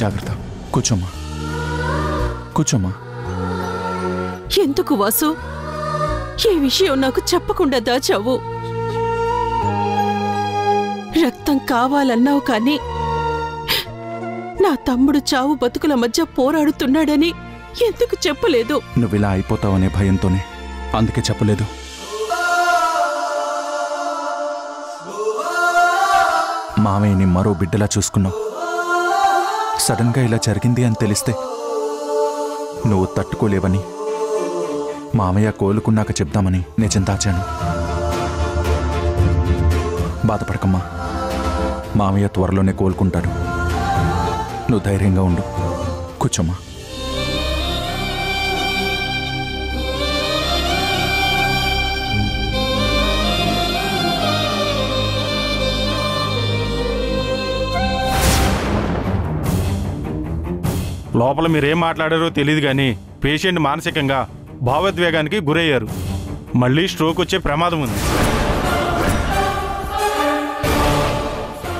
జాగ్రత్త. కూర్చోమ్మా, కూర్చోమ్మా. ఎందుకు వాసు ఏ విషయం నాకు చెప్పకుండా దాచావు? రక్తం కావాలన్నావు కానీ నా తమ్ముడు చావు బతుకుల మధ్య పోరాడుతున్నాడని ఎందుకు చెప్పలేదు? నువ్విలా అయిపోతావనే భయంతోనే, అందుకే చెప్పలేదు. మామయ్యని మరో బిడ్డలా చూసుకున్నావు. సడన్ గా ఇలా జరిగింది అని తెలిస్తే నువ్వు తట్టుకోలేవని మామయ్య కోలుకున్నాక చెప్దామని నిజం దాచాను. బాధపడకమ్మా, మామయ్య త్వరలోనే కోలుకుంటాడు. నువ్వు ధైర్యంగా ఉండు. కూర్చోమ్మా. లోపల మీరేం మాట్లాడారో తెలియదు కానీ పేషెంట్ మానసికంగా భావోద్వేగానికి గురయ్యారు. మళ్ళీ స్ట్రోక్ వచ్చే ప్రమాదం ఉంది.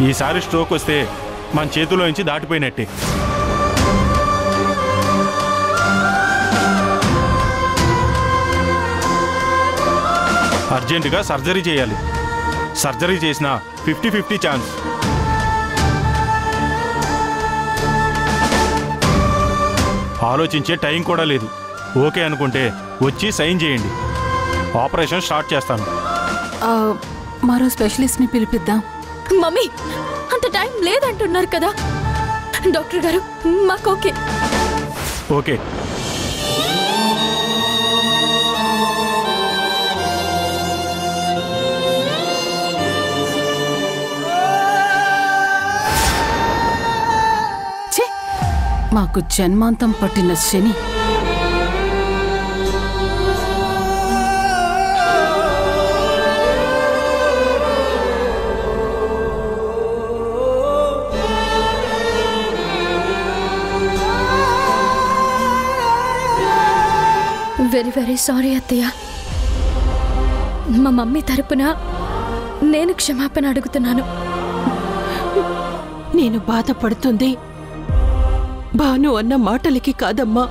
ఈసారి స్ట్రోక్ వస్తే మన చేతిలో నుంచి దాటిపోయినట్టే. అర్జెంటుగా సర్జరీ చేయాలి. సర్జరీ చేసిన 50-50 ఛాన్స్. ఆలోచించే టైం కూడా లేదు. ఓకే అనుకుంటే వచ్చి సైన్ చేయండి. ఆపరేషన్ స్టార్ట్ చేస్తాను. మరో స్పెషలిస్ట్ని పిలిపిద్దాం. మమ్మీ, అంత టైం లేదంటున్నారు కదా డాక్టర్ గారు. మాకు ఓకే. ఓకే. మాకు జన్మాంతం పట్టిన శని. వెరీ వెరీ సారీ అత్తయ్య. మా మమ్మీ తరపున నేను క్షమాపణ అడుగుతున్నాను. నేను బాధపడుతుంది భాను అన్న మాటలకి కాదమ్మా,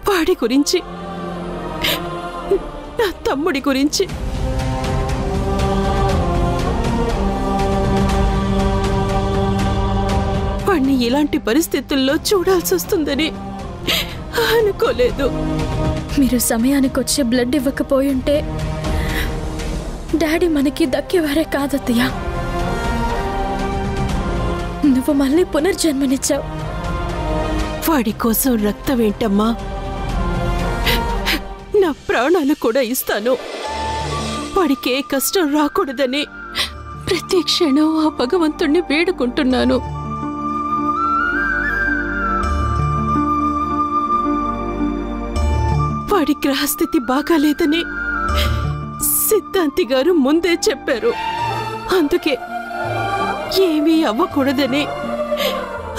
వాడి గురించి, నా తమ్ముడి గురించి. వాణ్ణి ఇలాంటి పరిస్థితుల్లో చూడాల్సి వస్తుందని అనుకోలేదు. మీరు సమయానికి వచ్చే బ్లడ్ ఇవ్వకపోయుంటే డాడీ మనకి దక్కేవారే కాదత్తయ్య. నువ్వు మళ్ళీ పునర్జన్మనిచ్చావు. వాడి కోసం రక్తమేంటమ్మా, నా ప్రాణాలు కూడా ఇస్తాను. వాడికి ఏ కష్టం రాకూడదని ప్రతి క్షణం ఆ భగవంతుణ్ణి వేడుకుంటున్నాను. వాడి గ్రహస్థితి బాగాలేదని సిద్ధాంతి గారు ముందే చెప్పారు. అందుకే ఏమీ అవ్వకూడదని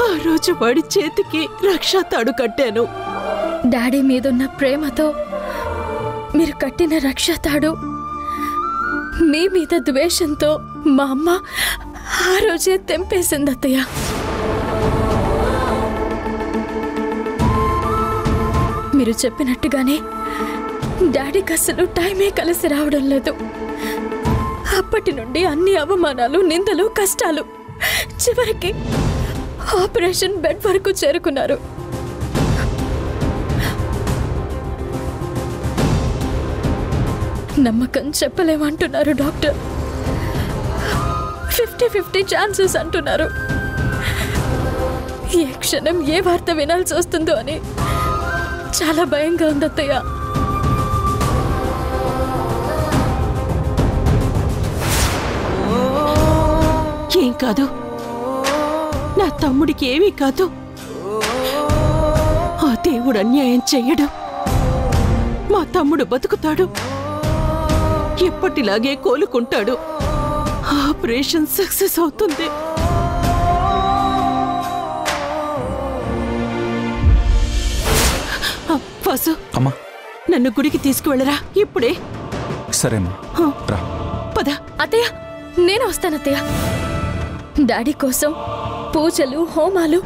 ఆ రోజు వాడి చేతికి రక్షా తాడు కట్టాను. డాడీ మీదున్న ప్రేమతో మీరు కట్టిన రక్షా తాడు మీ మీద ద్వేషంతో మా అమ్మ ఆ రోజే తెంపేసింది అత్తయ్య. మీరు చెప్పినట్టుగానే డాడీకి అసలు టైమే కలిసి రావడం లేదు. అప్పటి నుండి అన్ని అవమానాలు, నిందలు, కష్టాలు, చివరికి ఆపరేషన్ బెడ్ వరకు చేరుకున్నారు. నమ్మకం చెప్పలేమంటున్నారు డాక్టర్. 50-50 ఛాన్సెస్ అంటున్నారు. ఏ క్షణం ఏ వార్త వినాల్సి వస్తుందో అని చాలా భయంగా ఉంది అత్తయ్య. ఏం కాదు, నా తమ్ముడికి ఏమీ కాదు. ఆ దేవుడు అన్యాయం చెయ్యడు. మా తమ్ముడు బతుకుతాడు, ఎప్పటిలాగే కోలుకుంటాడు. ఆపరేషన్ సక్సెస్ అవుతుంది. వాసు, అమ్మా, నన్ను గుడికి తీసుకువెళ్ళరా ఇప్పుడే. సరేమ్మా, పద. అత్తయ్య, నేను వస్తాను అత్తయ్య. డాడీ కోసం పూజలు హోమాలు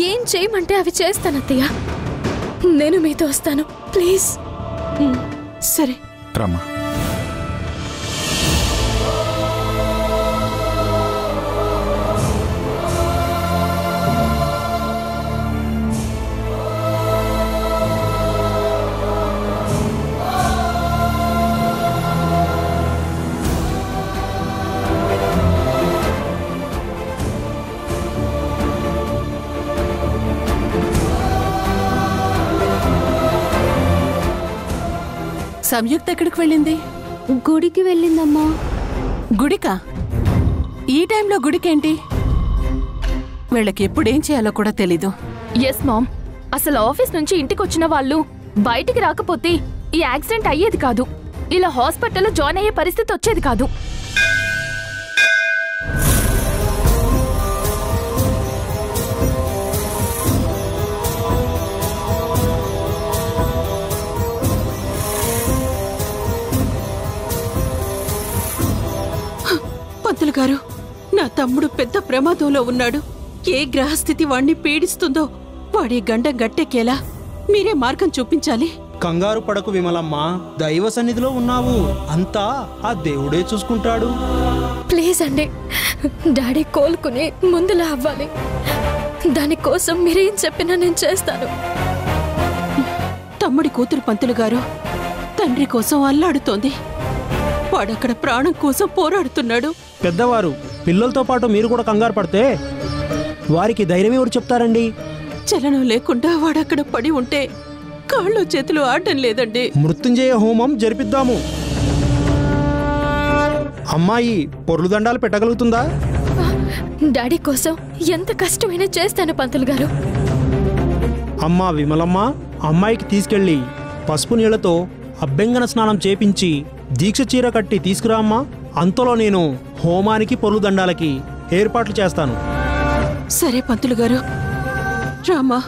ఏం చేయమంటే అవి చేస్తానత్తయ్య. నేను మీతో వస్తాను ప్లీజ్. సరే రమ్మా. సంయుక్త ఎక్కడికి వెళ్ళింది? గుడికి వెళ్ళిందమ్మా. గుడికా? ఈ టైంలో గుడికేంటి? వీళ్ళకి ఎప్పుడేం చేయాలో కూడా తెలీదు. Yes ma'am. అసలు ఆఫీస్ నుంచి ఇంటికి వచ్చిన వాళ్ళు బయటికి రాకపోతే ఈ యాక్సిడెంట్ అయ్యేది కాదు. ఇలా హాస్పిటల్లో జాయిన్ అయ్యే పరిస్థితి వచ్చేది కాదు. పంతులు గారు, నా తమ్ముడు పెద్ద ప్రమాదంలో ఉన్నాడు. ఏ గ్రహస్థితి వాణ్ణి పీడిస్తుందో వాడి గండం గట్టెక్కేలా మీరే మార్గం చూపించాలి. కంగారు పడకు విమలమ్మ, దైవ సన్నిధిలో ఉన్నావు. అంతా ఆ దేవుడే చూసుకుంటాడు. ప్లీజ్ అండి, డాడీ కోలుకుని ముందులా అవ్వాలి. దానికోసం మీరేం చెప్పినా నేను చేస్తాను. తమ్ముడి కూతురు పంతులు గారు తండ్రి కోసం అల్లాడుతోంది. వాడక్కడ ప్రాణం కోసం పోరాడుతున్నాడు. పెద్దవారు పిల్లలతో పాటు మీరు కూడా కంగారు పడితే వారికి ధైర్యం ఎవరు చెప్తారండి? చలనం లేకుండా వాడక్కడ పడి ఉంటే కాళ్ళు చేతులు ఆడటం లేదండి. మృత్యుంజయ హోమం జరిపిద్దాము. అమ్మాయి పొర్లు దండాలు పెట్టగలుగుతుందా? డాడీ కోసం ఎంత కష్టమైనా చేస్తాను పంతులు గారు. అమ్మా విమలమ్మ, అమ్మాయికి తీసుకెళ్ళి పసుపు నీళ్లతో అభ్యంగన స్నానం చేపించి దీక్ష చీర కట్టి తీసుకురా అమ్మా. అంతలో నేను హోమానికి పొర్లు దండాలకి ఏర్పాట్లు చేస్తాను. సరే పంతులు గారు, రామా.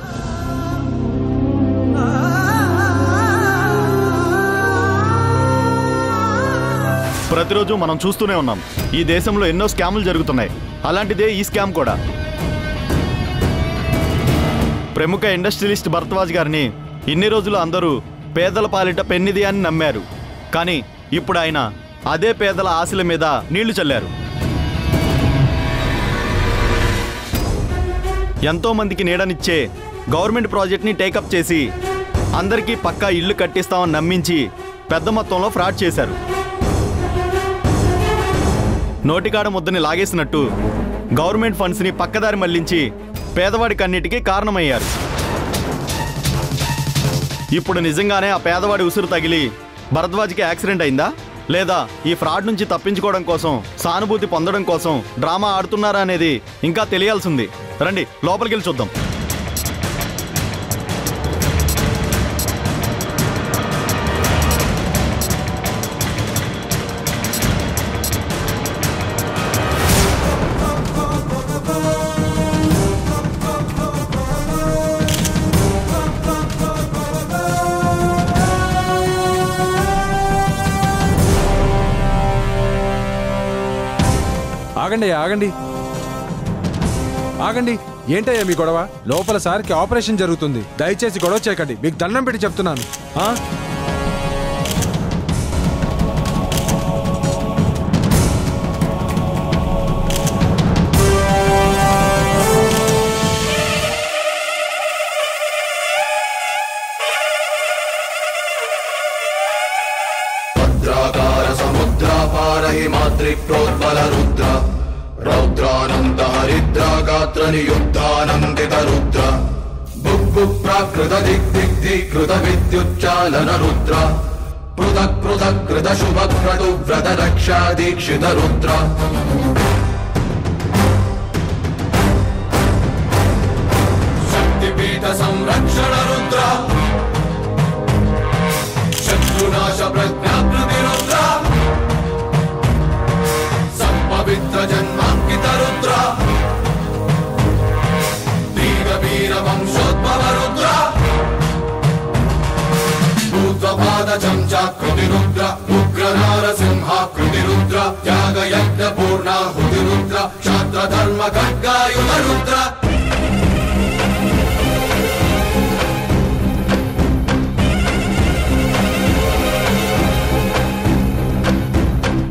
ప్రతిరోజు మనం చూస్తూనే ఉన్నాం, ఈ దేశంలో ఎన్నో స్కాములు జరుగుతున్నాయి. అలాంటిదే ఈ స్కామ్ కూడా. ప్రముఖ ఇండస్ట్రియలిస్ట్ భరద్వాజ్ గారిని ఇన్ని రోజులు అందరూ పేదల పాలిట పెన్నిది అని నమ్మారు. కానీ ఇప్పుడు ఆయన అదే పేదల ఆశల మీద నీళ్లు చల్లారు. ఎంతో మందికి నీడనిచ్చే గవర్నమెంట్ ప్రాజెక్ట్ని టేకప్ చేసి అందరికీ పక్కా ఇల్లు కట్టిస్తామని నమ్మించి పెద్ద మొత్తంలో ఫ్రాడ్ చేశారు. నోటికాడ ముద్దని లాగేసినట్టు గవర్నమెంట్ ఫండ్స్ని పక్కదారి మళ్లించి పేదవాడి కన్నిటికీ కారణమయ్యారు. ఇప్పుడు నిజంగానే ఆ పేదవాడి ఉసురు తగిలి భరద్వాజ్కి యాక్సిడెంట్ అయిందా, లేదా ఈ ఫ్రాడ్ నుంచి తప్పించుకోవడం కోసం, సానుభూతి పొందడం కోసం డ్రామా ఆడుతున్నారా అనేది ఇంకా తెలియాల్సింది. రండి లోపలికి వెళ్ళి చూద్దాం. ఆగండి ఆగండి ఆగండి. ఏంటయ్యా మీ గొడవ? లోపల సార్కి ఆపరేషన్ జరుగుతుంది. దయచేసి గొడవ చేయకండి, మీకు దండం పెట్టి చెప్తున్నాను. భద్రాకార సముద్రాపార హిమాద్రి ప్రోద్బల రుద్ర రౌద్రానంద హరిద్ర గాత్ర నియుద్ధానందిత రుద్ర బుగ్గు ప్రాకృత దిగ్దిగ్ధీకృత విద్యుచ్చాలన రుద్ర పృథక్ పృథక్ కృత శుభ క్రతు వ్రత రక్షా దీక్షిత రుద్ర శక్తిపీఠ సంరక్షణ రుద్ర శత్రునాశ ప్రజ్ఞాకృతి రుద్ర సంపవిత్ర జన్మాంకిత రుద్ర వీర వీర వంశోద్భవ రుద్ర భూత్వపాద చంచాకృతి రుద్ర ఉగ్ర నారసింహాకృతి రుద్ర త్యాగ యజ్ఞ పూర్ణాహుతి రుద్ర క్షాత్ర ధర్మ ఖడ్గాయుధ రుద్ర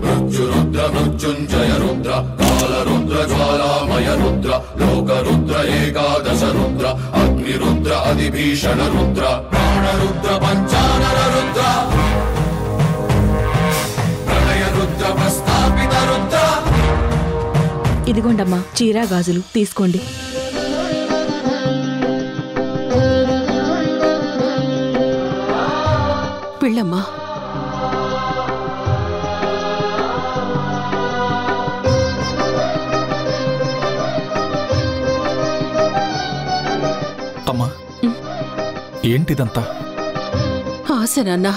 మృత్యురుద్ర మృత్యుంజయ రుద్ర కాల రుద్ర జ్వాలామయ రుద్ర లోక రుద్ర ఏకాదశ రుద్ర అగ్ని రుద్ర అధిభీషణ రుద్ర ప్రాణ రుద్ర పంచానర రుద్ర ప్రళయ రుద్ర ప్రస్థాపిత రుద్ర. ఇదిగోండమ్మా చీరా గాజులు తీసుకోండి. వెళ్ళమ్మా. అమ్మా ఏంటిదంతా? ఆశ నాన్న,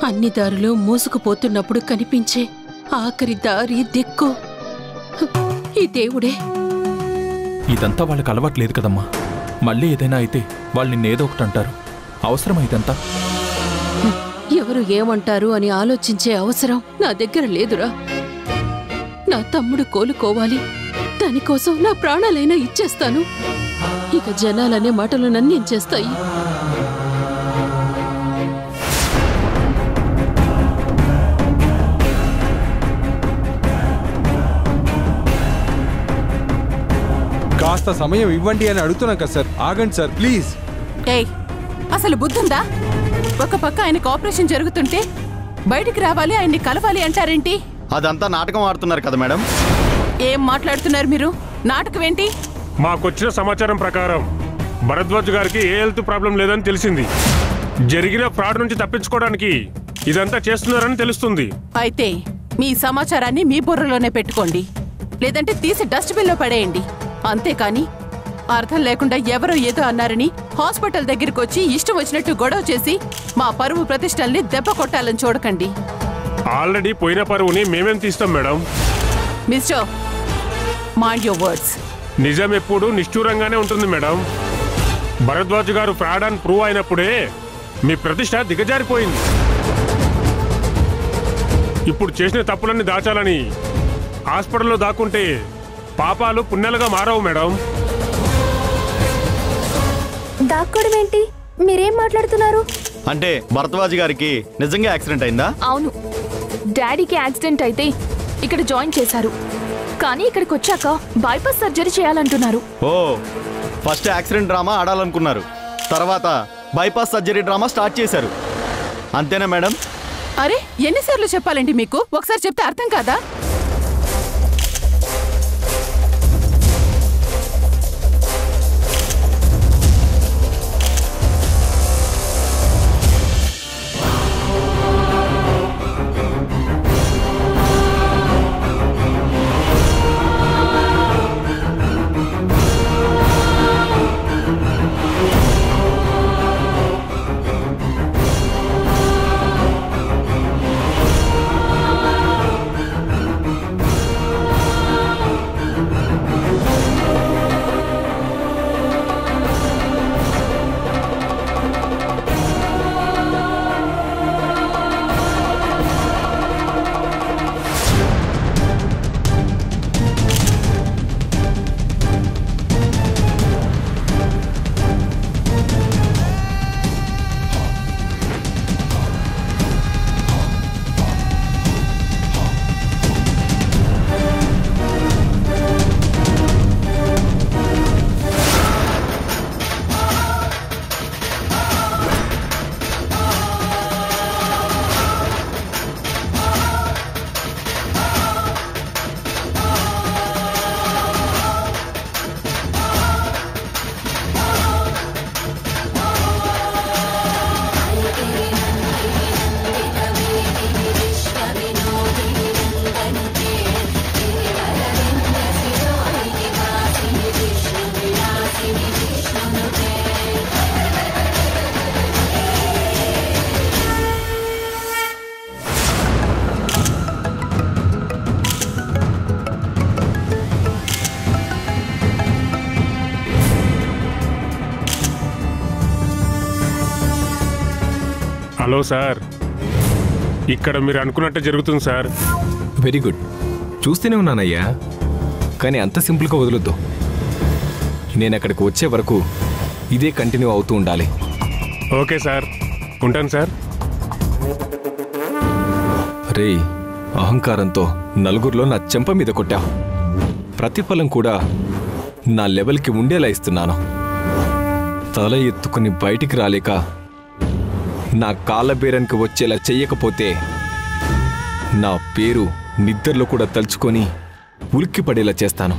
అన్ని దారులు మూసుకుపోతున్నప్పుడు కనిపించే ఆఖరి దారి దిక్కు ఈ దేవుడే. ఇదంతా వాళ్ళకి అలవాట్లేదు కదమ్మా. మళ్ళీ ఏదైనా అయితే వాళ్ళు నిన్నేదో ఒకటి అంటారు. అవసరమా ఇదంతా? ఎవరు ఏమంటారు అని ఆలోచించే అవసరం నా దగ్గర లేదురా. నా తమ్ముడు కోలుకోవాలి, దానికోసం నా ప్రాణాలైనా ఇచ్చేస్తాను. ఇక జనాలనే మాటలు నన్నేం చేస్తాయి? కాస్త సమయం ఇవ్వండి అని అడుగుతున్నాం కదా సార్. ఆగండి సార్ ప్లీజ్. ఏయ్, అసలు బుద్ధుందా? ఒక పక్క ఆయనకు ఆపరేషన్ జరుగుతుంటే బయటికి రావాలి, ఆయన్ని కలవాలి అంటారేంటి? అదంతా నాటకం ఆడుతున్నారు కదా మేడం. ఏం మాట్లాడుతున్నారు మీరు? నాటకం ఏంటి? మాకొచ్చిన సమాచారం ప్రకారం భరద్వాజ్ గారికి ఏ హెల్త్ ప్రాబ్లం లేదని తెలిసింది. జరిగిన ఫ్రాడ్ నుంచి తప్పించుకోవడానికి ఇదంతా చేస్తున్నారని తెలుస్తుంది. అయితే మీ సమాచారాన్ని మీ బుర్రలోనే పెట్టుకోండి, లేదంటే తీసి డస్ట్బిన్లో పడేయండి. అంతేకాని అర్థం లేకుండా ఎవరో ఏదో అన్నారని హాస్పిటల్ దగ్గరికి వచ్చి ఇష్టం వచ్చినట్టు గొడవ చేసి మా పరువు ప్రతిష్టల్ని దెబ్బ కొట్టాలని చూడకండి. ఆల్రెడీ పోయిన పరువుని మేమేం తీస్తాం madam. Mister, mind your words. నిజం ఎప్పుడు నిష్ఠూరంగానే ఉంటుంది మేడం. భరద్వాజ్ గారు ఫ్రాడ్ అని ప్రూవ్ అయినప్పుడే మీ ప్రతిష్ట దిగజారిపోయింది. ఇప్పుడు చేసిన తప్పులన్నీ దాచాలని హాస్పిటల్లో దాక్కుంటే పాపాలు పుణ్యాలుగా మారవు మేడం. దాక్కోవడం ఏంటి? మీరేం మాట్లాడుతున్నారు? అంటే భరద్వాజ్ గారికి నిజంగా యాక్సిడెంట్ అయిందా? అవును, డాడీకి యాక్సిడెంట్ అయితే ఇక్కడ జాయిన్ చేశారు, కానీ ఇక్కడికి వచ్చాక బైపాస్ సర్జరీ చేయాలంటున్నారు. ఓ, ఫస్ట్ యాక్సిడెంట్ డ్రామా ఆడాలనుకున్నారు, తర్వాత బైపాస్ సర్జరీ డ్రామా స్టార్ట్ చేశారు, అంతేనా మేడం? అరే, ఎన్నిసార్లు చెప్పాలండి మీకు? ఒకసారి చెప్తే అర్థం కాదా? హలో సార్, ఇక్కడ మీరు అనుకున్నట్టే జరుగుతుంది సార్. Very good. చూస్తూనే ఉన్నానయ్యా, కానీ అంత సింపుల్గా వదలొద్దు. నేను అక్కడికి వచ్చే వరకు ఇదే కంటిన్యూ అవుతూ ఉండాలి. ఓకే సార్, ఉంటాను సార్. రే, అహంకారంతో నలుగురిలో నా చెంప మీద కొట్టావు. ప్రతిఫలం కూడా నా లెవెల్కి ఉండేలా ఇస్తున్నాను. తల ఎత్తుకుని బయటికి రాలేక నా కాళ్ళ బేరానికి వచ్చేలా చెయ్యకపోతే నా పేరు నిద్రలో కూడా తలుచుకొని ఉలిక్కి పడేలా చేస్తాను.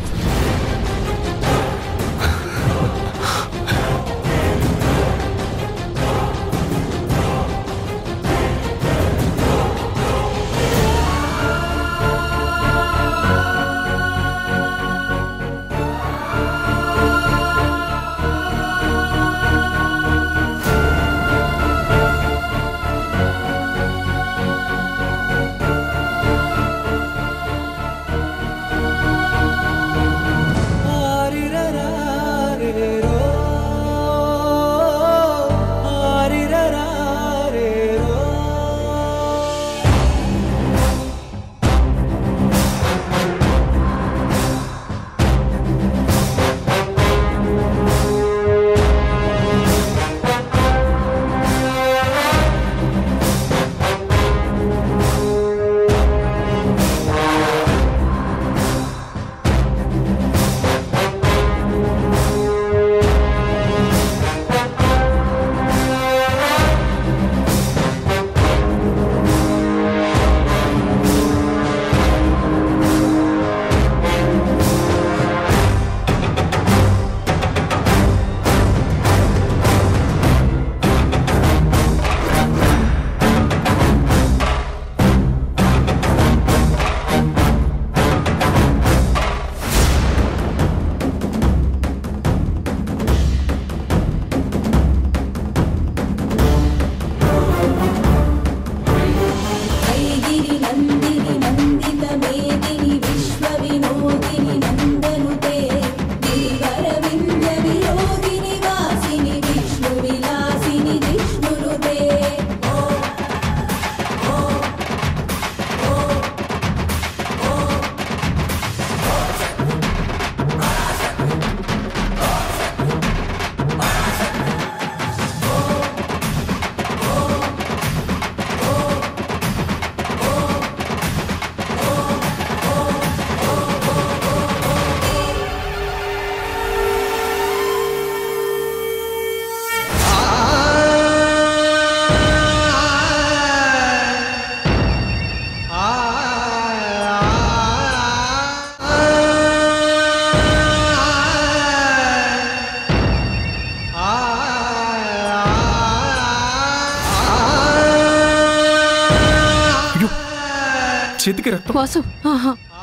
చేతికి రక్తం. వాసు,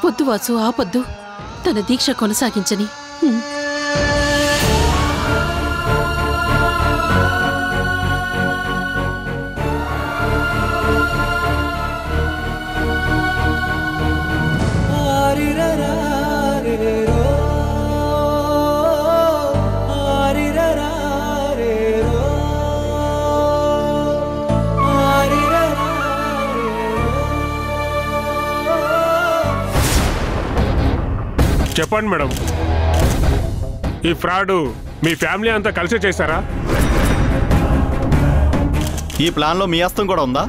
పొద్దు వాసు, ఆపొద్దు. తన దీక్ష కొనసాగించని. చెప్పండి మేడం, ఈ ఫ్రాడ్ మీ ఫ్యామిలీ అంతా కలిసి చేశారా? ఈ ప్లాన్లో మీ హస్తం కూడా ఉందా?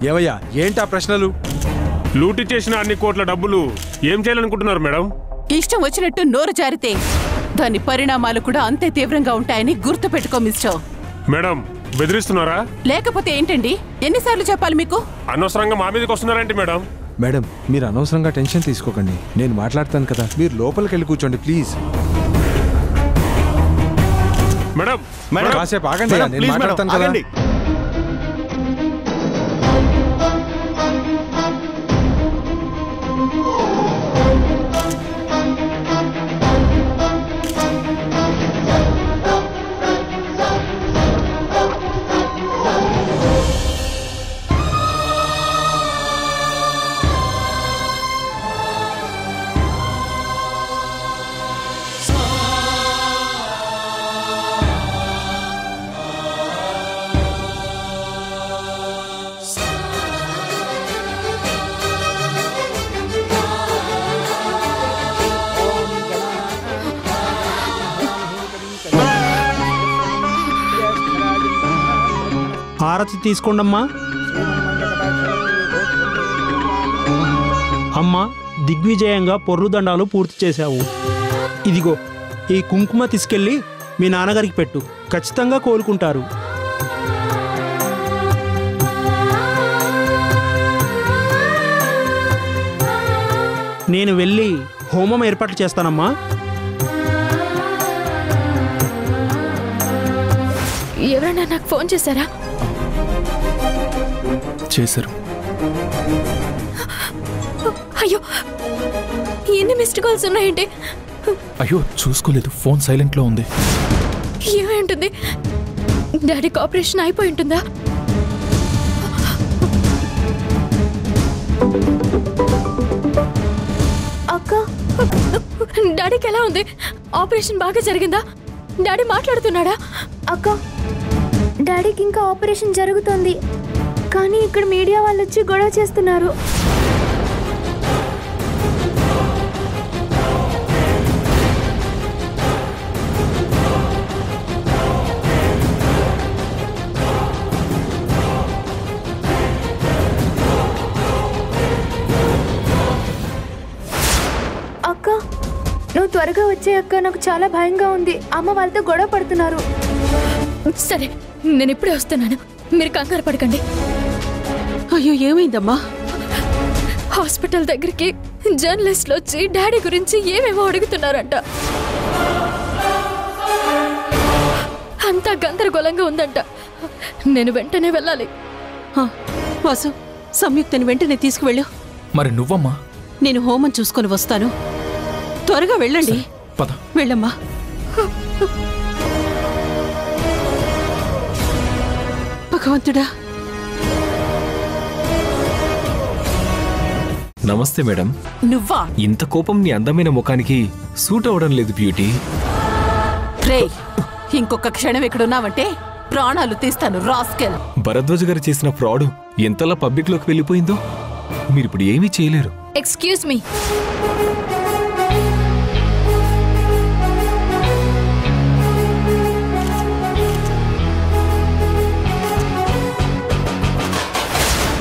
ఏవయ్యా, ఏంటా ప్రశ్నలు? లూటీ చేసిన అన్ని కోట్ల డబ్బులు ఏం చేయాలనుకుంటున్నారు మేడం? ఇష్టం వచ్చినట్టు నోరు జారితే దాని పరిణామాలు కూడా అంతే తీవ్రంగా ఉంటాయని గుర్తు పెట్టుకో మిస్టర్. మేడం, బెదిరిస్తున్నారా? లేకపోతే ఏంటండి, ఎన్నిసార్లు చెప్పాలి మీకు? అనవసరంగా మా మీదకి వస్తున్నారేంటి మేడం? మేడం, మీరు అనవసరంగా టెన్షన్ తీసుకోకండి. నేను మాట్లాడతాను కదా, మీరు లోపలికి వెళ్ళి కూర్చోండి ప్లీజ్. మేడం, కాసేపు ఆగండి, నేను మాట్లాడతాను కదా. హారతి తీసుకోండమ్మా. అమ్మా, దిగ్విజయంగా పొర్లు దండాలు పూర్తి చేశావు. ఇదిగో ఈ కుంకుమ తీసుకెళ్ళి మీ నాన్నగారికి పెట్టు, ఖచ్చితంగా కోలుకుంటారు. నేను వెళ్ళి హోమం ఏర్పాట్లు చేస్తానమ్మా. ఎవరైనా నాకు ఫోన్ చేశారా? చేశారు. అయ్యో, ఎన్ని మిస్డ్ కాల్స్ ఉన్నాయండి? అయ్యో చూసుకోలేదు, ఫోన్ సైలెంట్లో ఉంది. ఏమై ఉంటుంది? డాడీకి ఆపరేషన్ అయిపోయి ఉంటుందా? అక్క, డాడీకి ఎలా ఉంది? ఆపరేషన్ బాగా జరిగిందా? డాడీ మాట్లాడుతున్నాడా? అక్క, డాడీకి ఇంకా ఆపరేషన్ జరుగుతోంది, కానీ ఇక్కడ మీడియా వాళ్ళు వచ్చి గొడవ చేస్తున్నారు. అక్క, నువ్వు త్వరగా వచ్చే అక్క, నాకు చాలా భయంగా ఉంది. అమ్మ వాళ్ళతో గొడవ పడుతున్నారు. సరే, నేను ఇప్పుడే వస్తున్నాను, మీరు కంగారు పడకండి. అయ్యో, ఏమైందమ్మా? హాస్పిటల్ దగ్గరికి జర్నలిస్టులు వచ్చి డాడీ గురించి ఏమేమో అడుగుతున్నారంట. అంతా గందరగోళంగా ఉందంట. నేను వెంటనే వెళ్ళాలి. వాసు, సంయుక్తని వెంటనే తీసుకువెళ్ళు. మరి నువ్వమ్మా? నేను హోమం చూసుకొని వస్తాను. త్వరగా వెళ్ళండి. పద. వెళ్ళమ్మా. భగవంతుడా. నమస్తే మేడం. నువ్వా? ఇంత కోపం నీ అందమైన ముఖానికి సూట్ అవడం లేదు బ్యూటీ. రే, ఇంకొక క్షణం ఇక్కడున్నావంటే ప్రాణాలు తీస్తాను రాస్కెల్. భరద్వాజ్ గారు చేసిన ఫ్రాడ్ ఎంతలా పబ్లిక్ లోకి వెళ్ళిపోయిందో మీరిప్పుడు ఏమీ చేయలేరు. Excuse me.